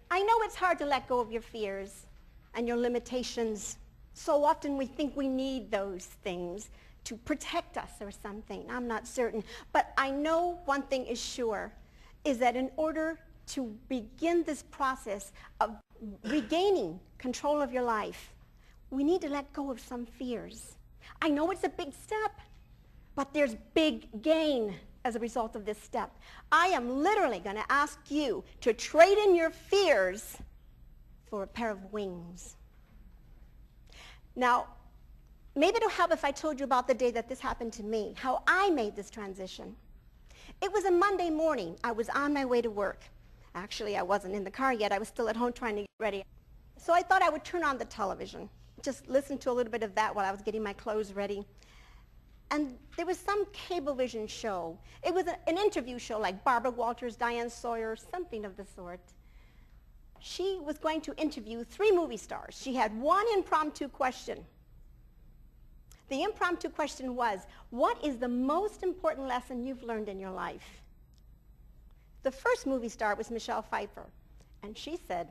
I know it's hard to let go of your fears and your limitations. So often we think we need those things to protect us or something. I'm not certain. But I know one thing is sure, is that in order to begin this process of regaining control of your life, we need to let go of some fears. I know it's a big step, but there's big gain as a result of this step. I am literally going to ask you to trade in your fears for a pair of wings. Now, maybe it'll help if I told you about the day that this happened to me, how I made this transition. It was a Monday morning. I was on my way to work. Actually, I wasn't in the car yet. I was still at home trying to get ready. So I thought I would turn on the television, just listen to a little bit of that while I was getting my clothes ready. And there was some Cablevision show. It was an interview show like Barbara Walters, Diane Sawyer, something of the sort. She was going to interview 3 movie stars. She had one impromptu question. The impromptu question was, what is the most important lesson you've learned in your life? The first movie star was Michelle Pfeiffer, and she said,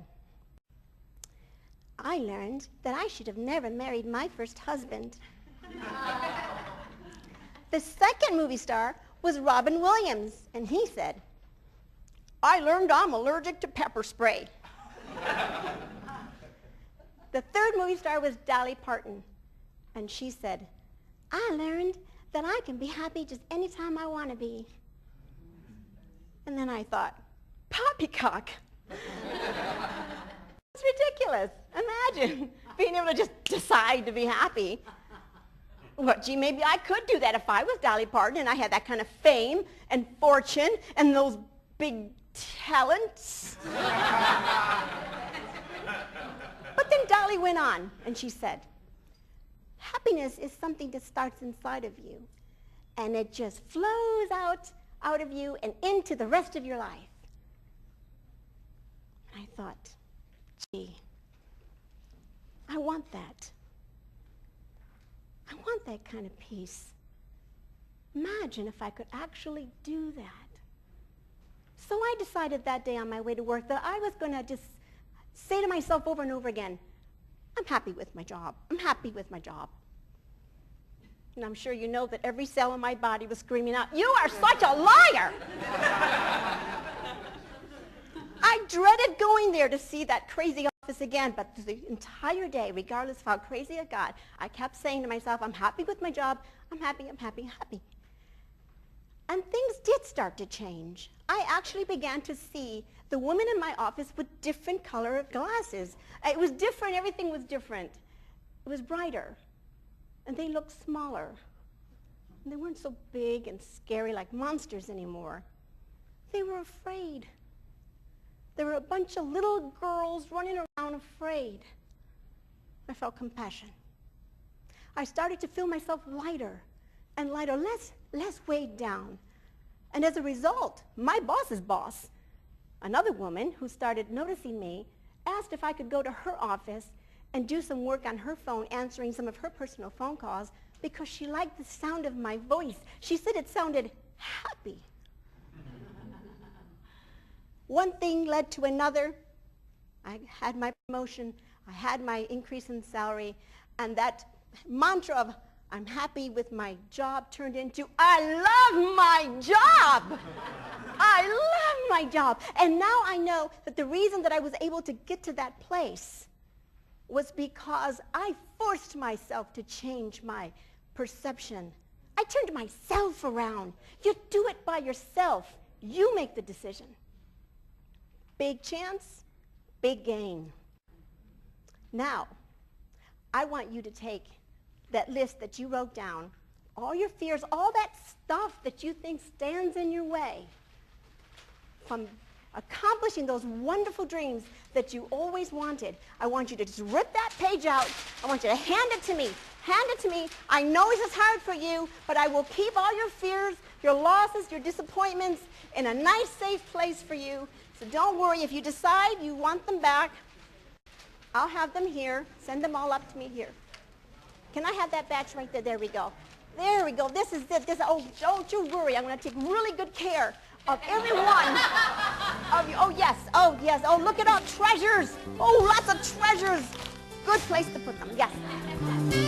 I learned that I should have never married my first husband. The second movie star was Robin Williams, and he said, I learned I'm allergic to pepper spray. The third movie star was Dolly Parton, and she said, I learned that I can be happy just anytime I want to be. And then I thought, poppycock. It's ridiculous. Imagine being able to just decide to be happy. Well, gee, maybe I could do that if I was Dolly Parton and I had that kind of fame and fortune and those big talents. But then Dolly went on and she said, happiness is something that starts inside of you and it just flows out of you and into the rest of your life. And I thought, gee, I want that. I want that kind of peace. Imagine if I could actually do that. So I decided that day on my way to work that I was going to just say to myself over and over again, I'm happy with my job. I'm happy with my job. And I'm sure you know that every cell in my body was screaming out, you are such a liar! I dreaded going there to see that crazy office again, but the entire day, regardless of how crazy it got, I kept saying to myself, I'm happy with my job, I'm happy, I'm happy, I'm happy. And things did start to change. I actually began to see the women in my office with different color of glasses. It was different, everything was different. It was brighter, and they looked smaller. And they weren't so big and scary like monsters anymore. They were afraid. There were a bunch of little girls running around afraid. I felt compassion. I started to feel myself lighter and lighter, less weighed down. And as a result, my boss's boss, another woman who started noticing me, asked if I could go to her office and do some work on her phone, answering some of her personal phone calls, because she liked the sound of my voice. She said it sounded happy. One thing led to another. I had my promotion, I had my increase in salary, and that mantra of I'm happy with my job turned into I love my job. I love my job. And now I know that the reason that I was able to get to that place was because I forced myself to change my perception. I turned myself around. You do it by yourself. You make the decision. Big chance, big gain. Now, I want you to take that list that you wrote down, all your fears, all that stuff that you think stands in your way from accomplishing those wonderful dreams that you always wanted. I want you to just rip that page out. I want you to hand it to me. Hand it to me. I know this is hard for you, but I will keep all your fears, your losses, your disappointments in a nice, safe place for you. So don't worry. If you decide you want them back, I'll have them here. Send them all up to me here. Can I have that batch right there? There we go. There we go. This is it. Oh, don't you worry. I'm going to take really good care of every one of you. Oh, yes. Oh, Oh, yes. Oh, look at all treasures. Oh, lots of treasures. Good place to put them. Yes.